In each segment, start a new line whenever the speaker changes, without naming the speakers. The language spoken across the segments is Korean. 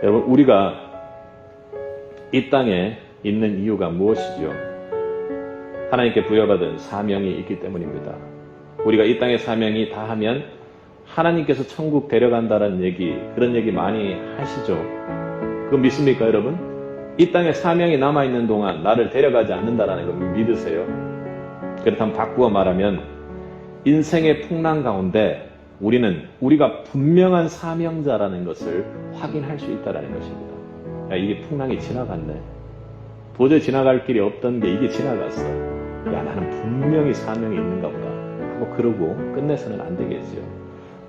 여러분, 우리가 이 땅에 있는 이유가 무엇이죠? 하나님께 부여받은 사명이 있기 때문입니다. 우리가 이 땅의 사명이 다하면 하나님께서 천국 데려간다는 얘기, 그런 얘기 많이 하시죠. 그거 믿습니까, 여러분? 이 땅에 사명이 남아있는 동안 나를 데려가지 않는다는 걸 믿으세요? 그렇다면 바꾸어 말하면 인생의 풍랑 가운데 우리가 분명한 사명자라는 것을 확인할 수 있다는 것입니다. 야, 이게 풍랑이 지나갔네. 도저히 지나갈 길이 없던 게 이게 지나갔어. 야, 나는 분명히 사명이 있는가 보다 하고 그러고 끝내서는 안 되겠어요.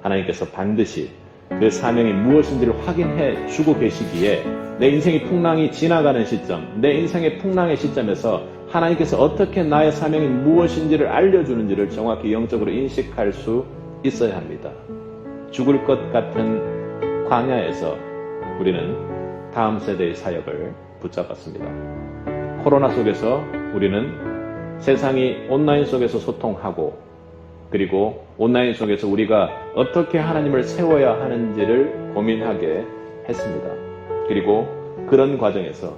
하나님께서 반드시 그 사명이 무엇인지를 확인해 주고 계시기에 내 인생의 풍랑이 지나가는 시점, 내 인생의 풍랑의 시점에서 하나님께서 어떻게 나의 사명이 무엇인지를 알려주는지를 정확히 영적으로 인식할 수 있어야 합니다. 죽을 것 같은 광야에서 우리는 다음 세대의 사역을 붙잡았습니다. 코로나 속에서 우리는 세상이 온라인 속에서 소통하고 그리고 온라인 속에서 우리가 어떻게 하나님을 세워야 하는지를 고민하게 했습니다. 그리고 그런 과정에서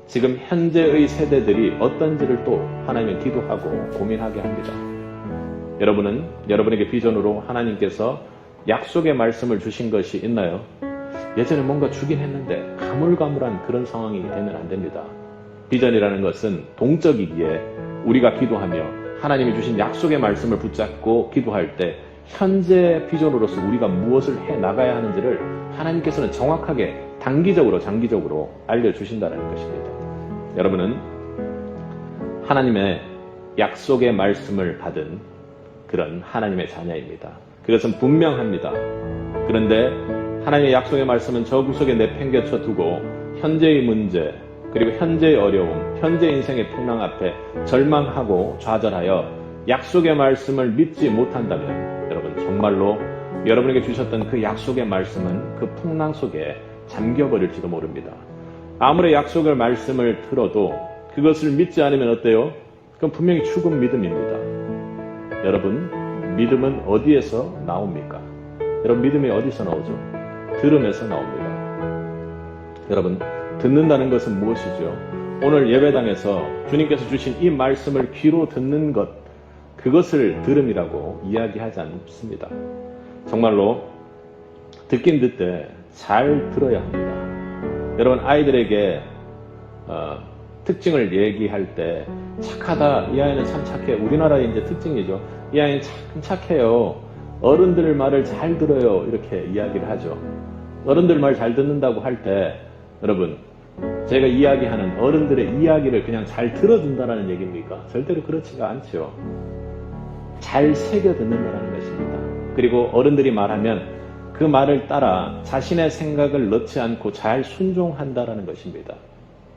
지금 현재의 세대들이 어떤지를 또 하나님을 기도하고 고민하게 합니다. 여러분은 여러분에게 비전으로 하나님께서 약속의 말씀을 주신 것이 있나요? 예전에 뭔가 주긴 했는데 가물가물한 그런 상황이 되면 안 됩니다. 비전이라는 것은 동적이기에 우리가 기도하며 하나님이 주신 약속의 말씀을 붙잡고 기도할 때 현재 비전으로서 우리가 무엇을 해 나가야 하는지를 하나님께서는 정확하게 단기적으로 장기적으로 알려주신다는 것입니다. 여러분은 하나님의 약속의 말씀을 받은 그런 하나님의 자녀입니다. 그것은 분명합니다. 그런데 하나님의 약속의 말씀은 저 구석에 내팽개쳐 두고 현재의 문제 그리고 현재의 어려움, 현재 인생의 풍랑 앞에 절망하고 좌절하여 약속의 말씀을 믿지 못한다면 여러분 정말로 여러분에게 주셨던 그 약속의 말씀은 그 풍랑 속에 잠겨버릴지도 모릅니다. 아무리 약속의 말씀을 들어도 그것을 믿지 않으면 어때요? 그건 분명히 죽은 믿음입니다. 여러분, 믿음은 어디에서 나옵니까? 여러분, 믿음이 어디서 나오죠? 들음에서 나옵니다. 여러분, 듣는다는 것은 무엇이죠? 오늘 예배당에서 주님께서 주신 이 말씀을 귀로 듣는 것, 그것을 들음이라고 이야기하지 않습니다. 정말로 듣긴 듣되 잘 들어야 합니다. 여러분, 아이들에게 특징을 얘기할 때 착하다, 이 아이는 참 착해. 우리나라의 이제 특징이죠. 이 아이는 참 착해요. 어른들 말을 잘 들어요. 이렇게 이야기를 하죠. 어른들 말 잘 듣는다고 할 때 여러분, 제가 이야기하는 어른들의 이야기를 그냥 잘 들어준다는 얘기입니까? 절대로 그렇지가 않죠. 잘 새겨 듣는다는 것입니다. 그리고 어른들이 말하면 그 말을 따라 자신의 생각을 넣지 않고 잘 순종한다는 것입니다.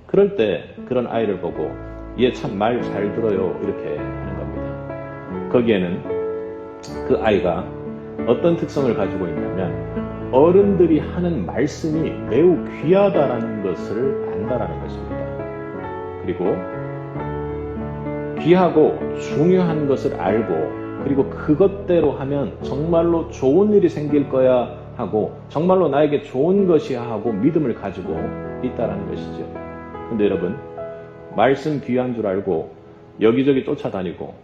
그럴 때 그런 아이를 보고 얘 참 말 잘 들어요 이렇게 하는 겁니다. 거기에는 그 아이가 어떤 특성을 가지고 있냐면 어른들이 하는 말씀이 매우 귀하다라는 것을 안다라는 것입니다. 그리고 귀하고 중요한 것을 알고 그리고 그것대로 하면 정말로 좋은 일이 생길 거야 하고 정말로 나에게 좋은 것이야 하고 믿음을 가지고 있다라는 것이죠. 근데 여러분, 말씀 귀한 줄 알고 여기저기 쫓아다니고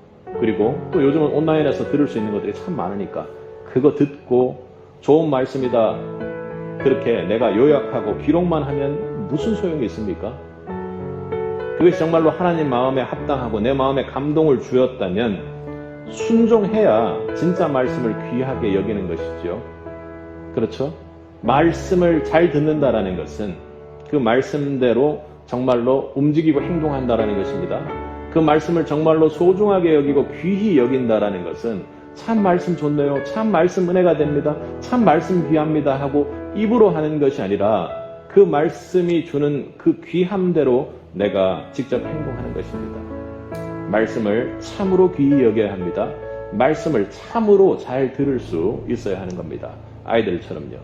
그리고 또 요즘은 온라인에서 들을 수 있는 것들이 참 많으니까 그거 듣고 좋은 말씀이다 그렇게 내가 요약하고 기록만 하면 무슨 소용이 있습니까? 그것이 정말로 하나님 마음에 합당하고 내 마음에 감동을 주었다면 순종해야 진짜 말씀을 귀하게 여기는 것이죠. 그렇죠? 말씀을 잘 듣는다라는 것은 그 말씀대로 정말로 움직이고 행동한다라는 것입니다. 그 말씀을 정말로 소중하게 여기고 귀히 여긴다라는 것은 참 말씀 좋네요. 참 말씀 은혜가 됩니다. 참 말씀 귀합니다 하고 입으로 하는 것이 아니라 그 말씀이 주는 그 귀함대로 내가 직접 행동하는 것입니다. 말씀을 참으로 귀히 여겨야 합니다. 말씀을 참으로 잘 들을 수 있어야 하는 겁니다. 아이들처럼요.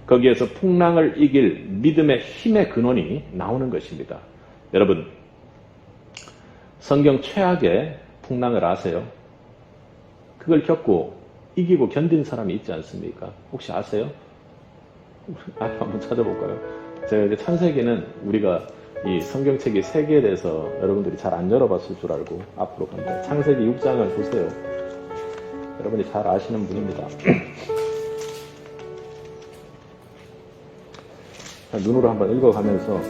거기에서 풍랑을 이길 믿음의 힘의 근원이 나오는 것입니다. 여러분, 성경 최악의 풍랑을 아세요? 그걸 겪고 이기고 견딘 사람이 있지 않습니까? 혹시 아세요? 앞에 한번 찾아볼까요? 제가 이제 창세기는 우리가 이 성경책이 3개에 대해서 여러분들이 잘 안 열어봤을 줄 알고 앞으로 간다. 창세기 6장을 보세요. 여러분이 잘 아시는 분입니다. 눈으로 한번 읽어가면서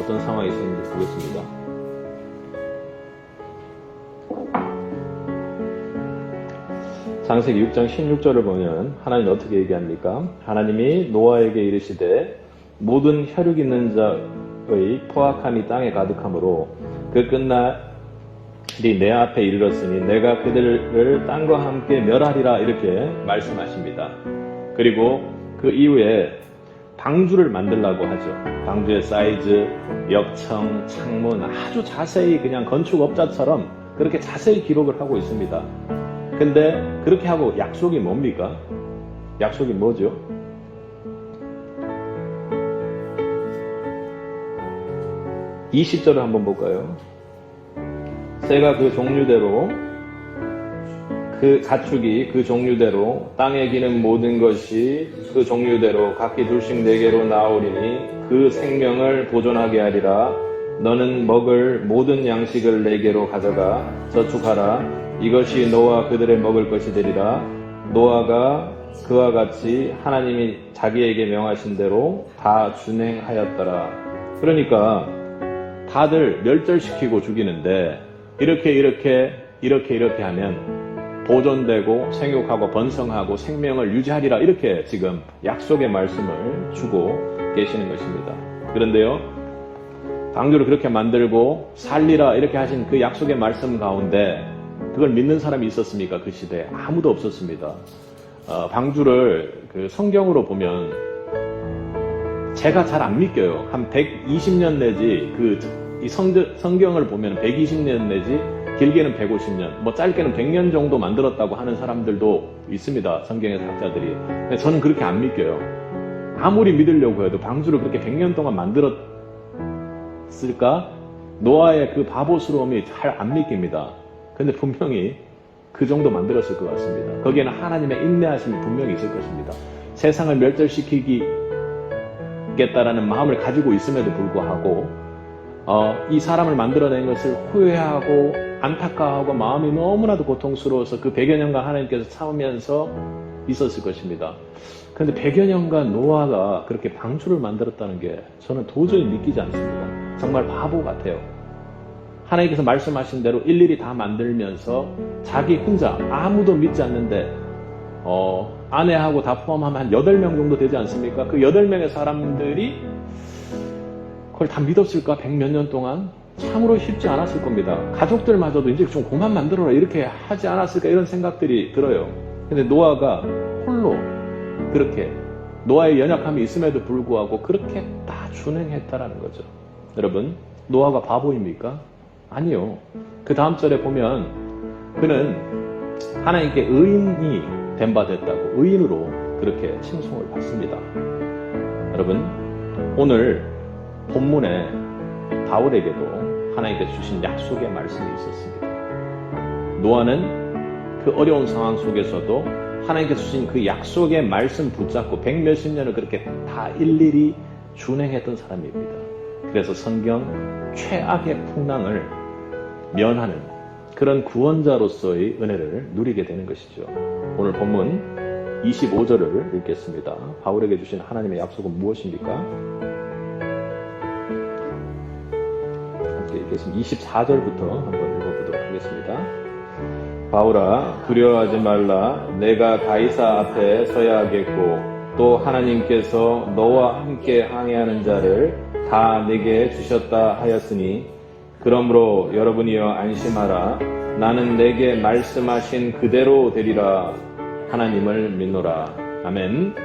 어떤 상황이 있었는지 보겠습니다. 창세기 6장 16절을 보면 하나님은 어떻게 얘기합니까? 하나님이 노아에게 이르시되 모든 혈육 있는 자의 포악함이 땅에 가득하므로 그 끝날이 내 앞에 이르렀으니 내가 그들을 땅과 함께 멸하리라 이렇게 말씀하십니다. 그리고 그 이후에 방주를 만들라고 하죠. 방주의 사이즈, 역청, 창문 아주 자세히 그냥 건축업자처럼 그렇게 자세히 기록을 하고 있습니다. 근데 그렇게 하고 약속이 뭡니까? 약속이 뭐죠? 이 20절을 한번 볼까요? 새가 그 종류대로 그 가축이 그 종류대로 땅에 기는 모든 것이 그 종류대로 각기 둘씩 내게로 나오리니 그 생명을 보존하게 하리라. 너는 먹을 모든 양식을 내게로 가져가 저축하라. 이것이 노아 그들의 먹을 것이 되리라. 노아가 그와 같이 하나님이 자기에게 명하신 대로 다 준행하였더라. 그러니까 다들 멸절시키고 죽이는데 이렇게 하면 보존되고 생육하고 번성하고 생명을 유지하리라 이렇게 지금 약속의 말씀을 주고 계시는 것입니다. 그런데요, 방주를 그렇게 만들고 살리라 이렇게 하신 그 약속의 말씀 가운데 그걸 믿는 사람이 있었습니까? 그 시대에 아무도 없었습니다. 방주를 그 성경으로 보면 제가 잘 안 믿겨요. 한 120년 내지 이 성경을 보면 120년 내지 길게는 150년, 뭐 짧게는 100년 정도 만들었다고 하는 사람들도 있습니다. 성경의 학자들이. 근데 저는 그렇게 안 믿겨요. 아무리 믿으려고 해도 방주를 그렇게 100년 동안 만들었을까? 노아의 그 바보스러움이 잘 안 믿깁니다. 근데 분명히 그 정도 만들었을 것 같습니다. 거기에는 하나님의 인내하심이 분명히 있을 것입니다. 세상을 멸절시키겠다라는 마음을 가지고 있음에도 불구하고 이 사람을 만들어낸 것을 후회하고 안타까워하고 마음이 너무나도 고통스러워서 그 100여 년간 하나님께서 참으면서 있었을 것입니다. 그런데 100여 년간 노아가 그렇게 방주를 만들었다는 게 저는 도저히 믿기지 않습니다. 정말 바보 같아요. 하나님께서 말씀하신 대로 일일이 다 만들면서 자기 혼자 아무도 믿지 않는데 아내하고 다 포함하면 한 8명 정도 되지 않습니까? 그 8명의 사람들이 그걸 다 믿었을까? 100몇 년 동안? 참으로 쉽지 않았을 겁니다. 가족들마저도 이제 좀 그만 만들어라 이렇게 하지 않았을까 이런 생각들이 들어요. 근데 노아가 홀로 그렇게 노아의 연약함이 있음에도 불구하고 그렇게 다 준행했다라는 거죠. 여러분, 노아가 바보입니까? 아니요. 그 다음 절에 보면 그는 하나님께 의인이 된 바 됐다고 의인으로 그렇게 칭송을 받습니다. 여러분, 오늘 본문에 바울에게도 하나님께서 주신 약속의 말씀이 있었습니다. 노아는 그 어려운 상황 속에서도 하나님께서 주신 그 약속의 말씀 붙잡고 100몇십 년을 그렇게 다 일일이 준행했던 사람입니다. 그래서 성경 최악의 풍랑을 면하는 그런 구원자로서의 은혜를 누리게 되는 것이죠. 오늘 본문 25절을 읽겠습니다. 바울에게 주신 하나님의 약속은 무엇입니까? 함께 읽겠습니다. 24절부터 한번 읽어보도록 하겠습니다. 바울아, 두려워하지 말라. 내가 가이사 앞에 서야 하겠고 또 하나님께서 너와 함께 항해하는 자를 다 내게 주셨다 하였으니 그러므로 여러분이여 안심하라. 나는 내게 말씀하신 그대로 되리라. 하나님을 믿노라. 아멘.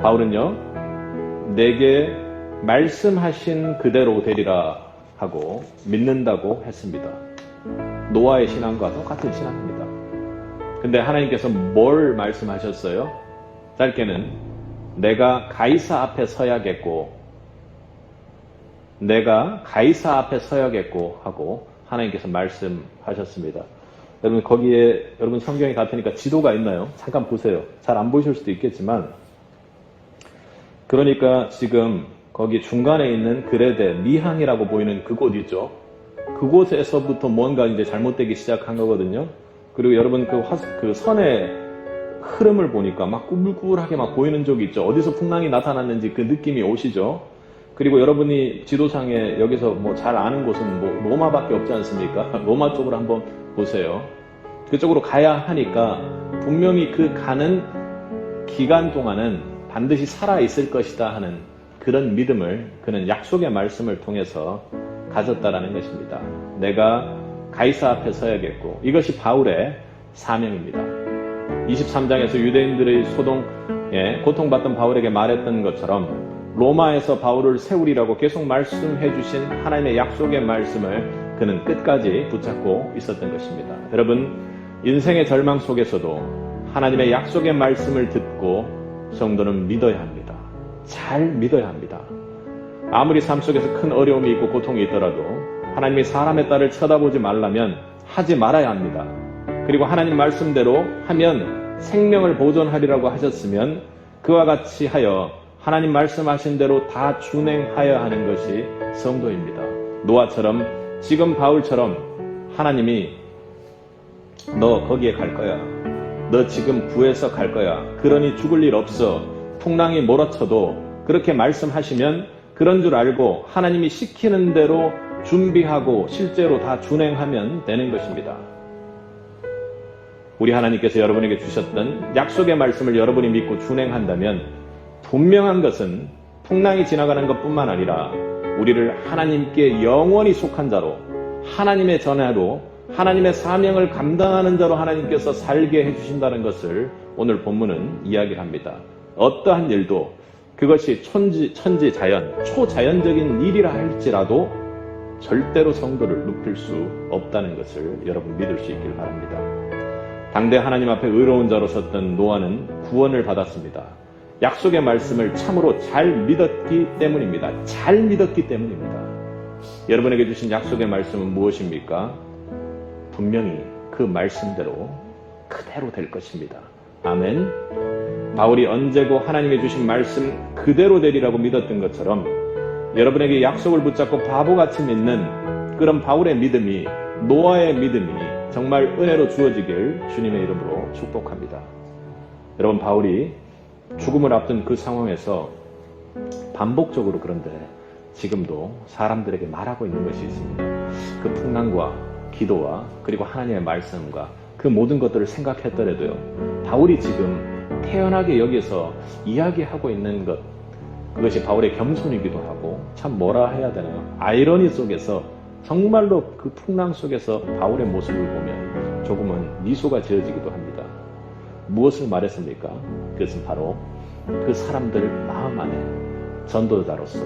바울은요, 내게 말씀하신 그대로 되리라 하고 믿는다고 했습니다. 노아의 신앙과 똑같은 신앙입니다. 근데 하나님께서 뭘 말씀하셨어요? 짧게는 내가 가이사 앞에 서야겠고 하고 하나님께서 말씀하셨습니다. 여러분, 거기에 여러분 성경이 같으니까 지도가 있나요? 잠깐 보세요. 잘 안 보실 수도 있겠지만, 그러니까 지금 거기 중간에 있는 그레데, 미항이라고 보이는 그곳이죠. 그곳에서부터 뭔가 이제 잘못되기 시작한 거거든요. 그리고 여러분 그 선의 흐름을 보니까 막 꾸불꾸불하게 막 보이는 적이 있죠. 어디서 풍랑이 나타났는지 그 느낌이 오시죠. 그리고 여러분이 지도상에 여기서 뭐 잘 아는 곳은 뭐 로마밖에 없지 않습니까? 로마 쪽으로 한번 보세요. 그쪽으로 가야 하니까 분명히 그 가는 기간 동안은 반드시 살아있을 것이다 하는 그런 믿음을 그는 약속의 말씀을 통해서 가졌다라는 것입니다. 내가 가이사 앞에 서야겠고, 이것이 바울의 사명입니다. 23장에서 유대인들의 소동에 고통받던 바울에게 말했던 것처럼 로마에서 바울을 세우리라고 계속 말씀해 주신 하나님의 약속의 말씀을 그는 끝까지 붙잡고 있었던 것입니다. 여러분, 인생의 절망 속에서도 하나님의 약속의 말씀을 듣고 성도는 믿어야 합니다. 잘 믿어야 합니다. 아무리 삶 속에서 큰 어려움이 있고 고통이 있더라도 하나님이 사람의 딸을 쳐다보지 말라면 하지 말아야 합니다. 그리고 하나님 말씀대로 하면 생명을 보존하리라고 하셨으면 그와 같이 하여 하나님 말씀하신 대로 다 준행하여야 하는 것이 성도입니다. 노아처럼, 지금 바울처럼 하나님이 너 거기에 갈 거야. 너 지금 구해서 갈 거야. 그러니 죽을 일 없어. 풍랑이 몰아쳐도 그렇게 말씀하시면 그런 줄 알고 하나님이 시키는 대로 준비하고 실제로 다 준행하면 되는 것입니다. 우리 하나님께서 여러분에게 주셨던 약속의 말씀을 여러분이 믿고 준행한다면 분명한 것은 풍랑이 지나가는 것뿐만 아니라 우리를 하나님께 영원히 속한 자로, 하나님의 전하로, 하나님의 사명을 감당하는 자로 하나님께서 살게 해주신다는 것을 오늘 본문은 이야기를 합니다. 어떠한 일도 그것이 천지자연, 초자연적인 일이라 할지라도 절대로 성도를 눕힐 수 없다는 것을 여러분 믿을 수 있길 바랍니다. 당대 하나님 앞에 의로운 자로 섰던 노아는 구원을 받았습니다. 약속의 말씀을 참으로 잘 믿었기 때문입니다. 잘 믿었기 때문입니다. 여러분에게 주신 약속의 말씀은 무엇입니까? 분명히 그 말씀대로 그대로 될 것입니다. 아멘. 바울이 언제고 하나님이 주신 말씀 그대로 되리라고 믿었던 것처럼 여러분에게 약속을 붙잡고 바보같이 믿는 그런 바울의 믿음이, 노아의 믿음이 정말 은혜로 주어지길 주님의 이름으로 축복합니다. 여러분, 바울이 죽음을 앞둔 그 상황에서 반복적으로 그런데 지금도 사람들에게 말하고 있는 것이 있습니다. 그 풍랑과 기도와 그리고 하나님의 말씀과 그 모든 것들을 생각했더라도요, 바울이 지금 태연하게 여기서 이야기하고 있는 것, 그것이 바울의 겸손이기도 하고 참 뭐라 해야 되나요? 아이러니 속에서 정말로 그 풍랑 속에서 바울의 모습을 보면 조금은 미소가 지어지기도 합니다. 무엇을 말했습니까? 그것은 바로 그 사람들 마음 안에 전도자로서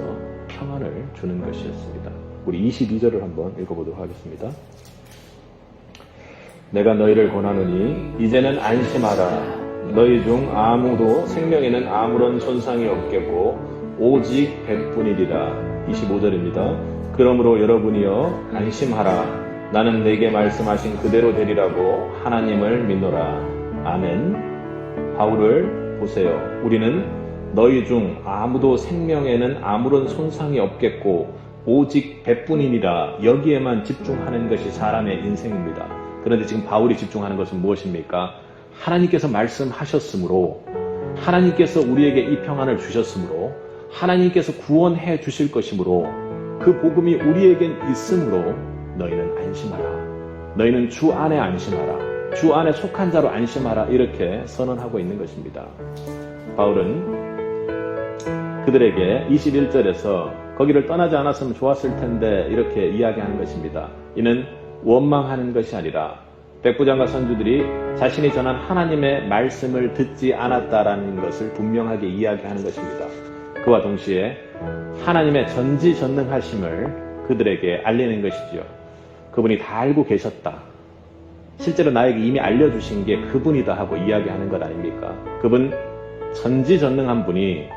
평안을 주는 것이었습니다. 우리 22절을 한번 읽어보도록 하겠습니다. 내가 너희를 권하노니 이제는 안심하라. 너희 중 아무도 생명에는 아무런 손상이 없겠고 오직 백분이리라. 25절입니다. 그러므로 여러분이여 안심하라. 나는 내게 말씀하신 그대로 되리라고 하나님을 믿노라. 아멘. 바울을 보세요. 우리는 너희 중 아무도 생명에는 아무런 손상이 없겠고 오직 백분이니라. 여기에만 집중하는 것이 사람의 인생입니다. 그런데 지금 바울이 집중하는 것은 무엇입니까? 하나님께서 말씀하셨으므로, 하나님께서 우리에게 이 평안을 주셨으므로, 하나님께서 구원해 주실 것이므로, 그 복음이 우리에겐 있으므로 너희는 안심하라. 너희는 주 안에 안심하라. 주 안에 속한 자로 안심하라. 이렇게 선언하고 있는 것입니다. 바울은 그들에게 21절에서 거기를 떠나지 않았으면 좋았을 텐데 이렇게 이야기하는 것입니다. 이는 원망하는 것이 아니라 백부장과 선주들이 자신이 전한 하나님의 말씀을 듣지 않았다라는 것을 분명하게 이야기하는 것입니다. 그와 동시에 하나님의 전지전능하심을 그들에게 알리는 것이지요. 그분이 다 알고 계셨다. 실제로 나에게 이미 알려주신 게 그분이다 하고 이야기하는 것 아닙니까? 그분 전지전능한 분이,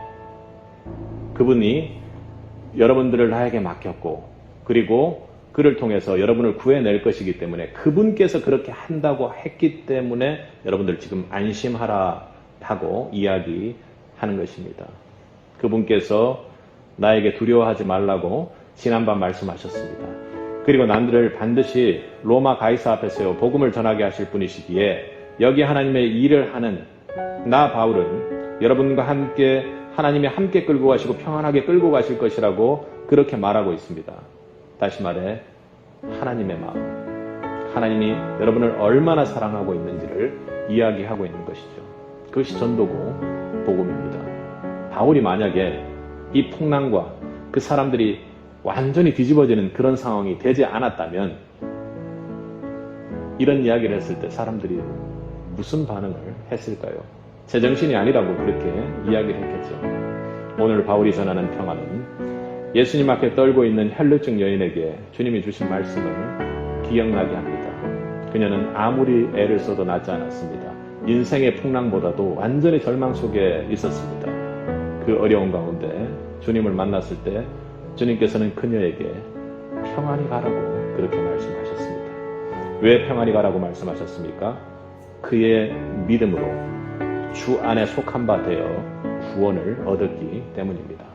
그분이 여러분들을 나에게 맡겼고 그리고 그를 통해서 여러분을 구해낼 것이기 때문에 그분께서 그렇게 한다고 했기 때문에 여러분들 지금 안심하라 하고 이야기하는 것입니다. 그분께서 나에게 두려워하지 말라고 지난밤 말씀하셨습니다. 그리고 난들을 반드시 로마 가이사 앞에 세워 복음을 전하게 하실 분이시기에 여기 하나님의 일을 하는 나 바울은 여러분과 함께 하나님이 함께 끌고 가시고 평안하게 끌고 가실 것이라고 그렇게 말하고 있습니다. 다시 말해 하나님의 마음, 하나님이 여러분을 얼마나 사랑하고 있는지를 이야기하고 있는 것이죠. 그것이 전도고 복음입니다. 바울이 만약에 이 풍랑과 그 사람들이 완전히 뒤집어지는 그런 상황이 되지 않았다면 이런 이야기를 했을 때 사람들이 무슨 반응을 했을까요? 제정신이 아니라고 그렇게 이야기를 했겠죠. 오늘 바울이 전하는 평안은 예수님 앞에 떨고 있는 혈루증 여인에게 주님이 주신 말씀을 기억나게 합니다. 그녀는 아무리 애를 써도 낫지 않았습니다. 인생의 풍랑보다도 완전히 절망 속에 있었습니다. 그 어려운 가운데 주님을 만났을 때 주님께서는 그녀에게 평안히 가라고 그렇게 말씀하셨습니다. 왜 평안히 가라고 말씀하셨습니까? 그의 믿음으로 주 안에 속한 바 되어 구원을 얻었기 때문입니다.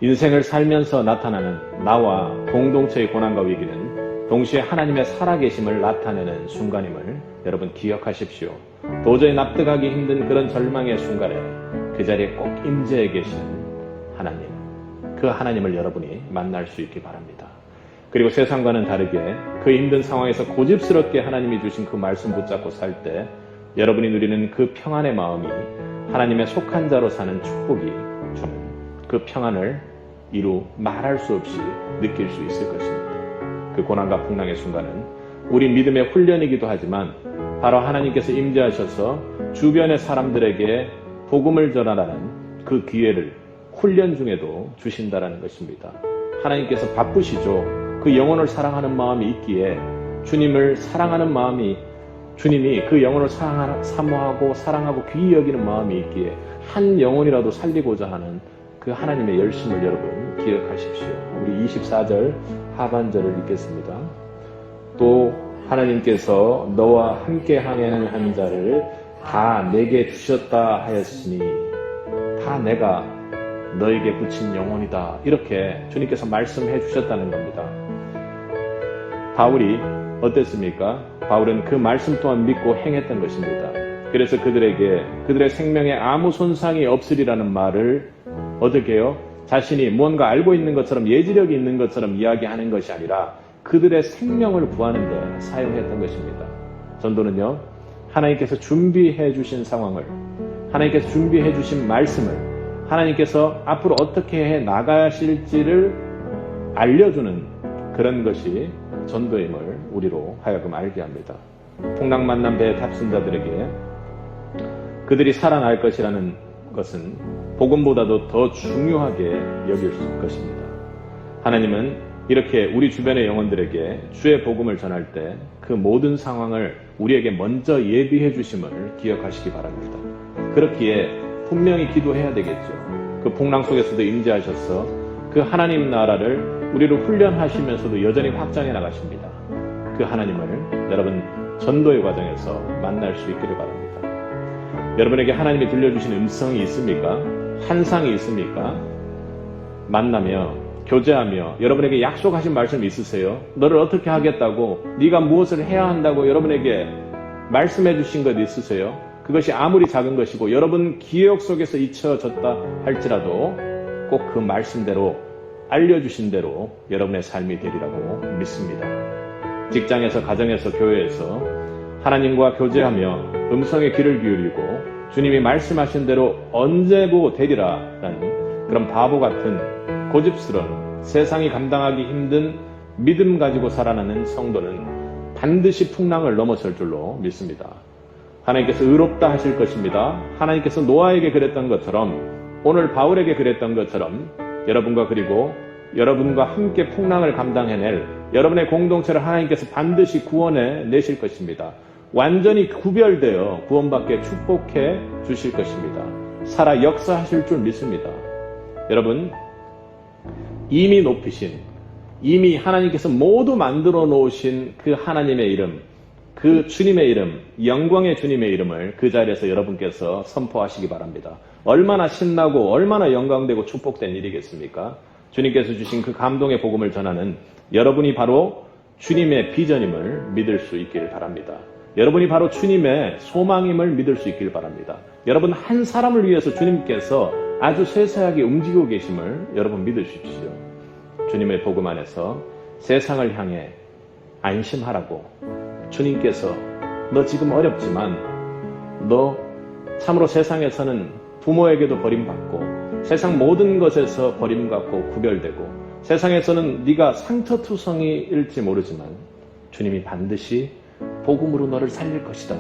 인생을 살면서 나타나는 나와 공동체의 고난과 위기는 동시에 하나님의 살아계심을 나타내는 순간임을 여러분 기억하십시오. 도저히 납득하기 힘든 그런 절망의 순간에 그 자리에 꼭 임재해 계시는 하나님, 그 하나님을 여러분이 만날 수 있기 바랍니다. 그리고 세상과는 다르게 그 힘든 상황에서 고집스럽게 하나님이 주신 그 말씀 붙잡고 살 때 여러분이 누리는 그 평안의 마음이 하나님의 속한 자로 사는 축복이 주는 그 평안을 이루 말할 수 없이 느낄 수 있을 것입니다. 그 고난과 풍랑의 순간은 우리 믿음의 훈련이기도 하지만 바로 하나님께서 임재하셔서 주변의 사람들에게 복음을 전하라는 그 기회를 훈련 중에도 주신다라는 것입니다. 하나님께서 바쁘시죠. 그 영혼을 사랑하는 마음이 있기에 주님을 사랑하는 마음이 주님이 그 영혼을 사모하고 사랑하고 귀히 여기는 마음이 있기에 한 영혼이라도 살리고자 하는 그 하나님의 열심을 여러분 기억하십시오. 우리 24절 하반절을 읽겠습니다. 또 하나님께서 너와 함께 항해하는 한 자를 다 내게 주셨다 하였으니 다 내가 너에게 붙인 영혼이다. 이렇게 주님께서 말씀해 주셨다는 겁니다. 바울이 어땠습니까? 바울은 그 말씀 또한 믿고 행했던 것입니다. 그래서 그들의 생명에 아무 손상이 없으리라는 말을 어떻게 해요? 자신이 무언가 알고 있는 것처럼 예지력이 있는 것처럼 이야기하는 것이 아니라 그들의 생명을 구하는 데 사용했던 것입니다. 전도는요, 하나님께서 준비해 주신 상황을, 하나님께서 준비해 주신 말씀을 하나님께서 앞으로 어떻게 해 나가실지를 알려주는 그런 것이 전도임을 우리로 하여금 알게 합니다. 풍랑 만난 배에 탑승 자들에게 그들이 살아날 것이라는 것은 복음보다도 더 중요하게 여길 것입니다. 하나님은 이렇게 우리 주변의 영혼들에게 주의 복음을 전할 때 그 모든 상황을 우리에게 먼저 예비해 주심을 기억하시기 바랍니다. 그렇기에 분명히 기도해야 되겠죠. 그 풍랑 속에서도 임재하셔서 그 하나님 나라를 우리로 훈련하시면서도 여전히 확장해 나가십니다. 그 하나님을 여러분 전도의 과정에서 만날 수 있기를 바랍니다. 여러분에게 하나님이 들려주신 음성이 있습니까? 환상이 있습니까? 만나며 교제하며 여러분에게 약속하신 말씀이 있으세요? 너를 어떻게 하겠다고, 네가 무엇을 해야 한다고 여러분에게 말씀해 주신 것 있으세요? 그것이 아무리 작은 것이고 여러분 기억 속에서 잊혀졌다 할지라도 꼭 그 말씀대로 알려주신 대로 여러분의 삶이 되리라고 믿습니다. 직장에서, 가정에서, 교회에서 하나님과 교제하며 음성에 귀를 기울이고 주님이 말씀하신 대로 언제고 되리라라는 그런 바보 같은 고집스러운 세상이 감당하기 힘든 믿음 가지고 살아나는 성도는 반드시 풍랑을 넘어설 줄로 믿습니다. 하나님께서 의롭다 하실 것입니다. 하나님께서 노아에게 그랬던 것처럼 오늘 바울에게 그랬던 것처럼 여러분과 그리고 여러분과 함께 풍랑을 감당해낼 여러분의 공동체를 하나님께서 반드시 구원해 내실 것입니다. 완전히 구별되어 구원받게 축복해 주실 것입니다. 살아 역사하실 줄 믿습니다. 여러분, 이미 높이신, 이미 하나님께서 모두 만들어 놓으신 그 하나님의 이름, 그 그 주님의 이름, 영광의 주님의 이름을 그 자리에서 여러분께서 선포하시기 바랍니다. 얼마나 신나고 얼마나 영광되고 축복된 일이겠습니까? 주님께서 주신 그 감동의 복음을 전하는 여러분이 바로 주님의 비전임을 믿을 수 있길 바랍니다. 여러분이 바로 주님의 소망임을 믿을 수 있길 바랍니다. 여러분 한 사람을 위해서 주님께서 아주 세세하게 움직이고 계심을 여러분 믿으십시오. 주님의 복음 안에서 세상을 향해 안심하라고 주님께서 너 지금 어렵지만 너 참으로 세상에서는 부모에게도 버림받고 세상 모든 것에서 버림받고 구별되고 세상에서는 네가 상처투성이일지 모르지만 주님이 반드시 복음으로 너를 살릴 것이다.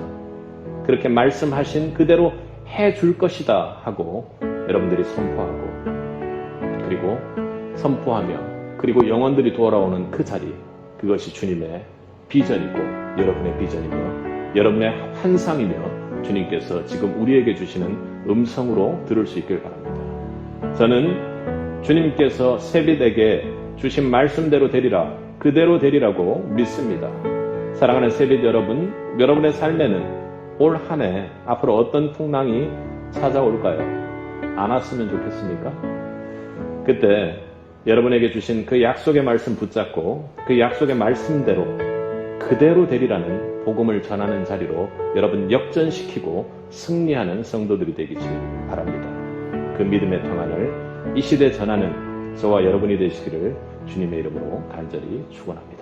그렇게 말씀하신 그대로 해줄 것이다 하고 여러분들이 선포하고 그리고 선포하며 그리고 영혼들이 돌아오는 그 자리, 그것이 주님의 비전이고 여러분의 비전이며 여러분의 환상이며 주님께서 지금 우리에게 주시는 음성으로 들을 수 있길 바랍니다. 저는 주님께서 세빛에게 주신 말씀대로 되리라, 그대로 되리라고 믿습니다. 사랑하는 세빛 여러분, 여러분의 삶에는 올 한 해 앞으로 어떤 풍랑이 찾아올까요? 안 왔으면 좋겠습니까? 그때 여러분에게 주신 그 약속의 말씀 붙잡고 그 약속의 말씀대로 그대로 되리라는 복음을 전하는 자리로 여러분 역전시키고 승리하는 성도들이 되기를 바랍니다. 그 믿음의 평안을 이 시대에 전하는 저와 여러분이 되시기를 주님의 이름으로 간절히 축원합니다.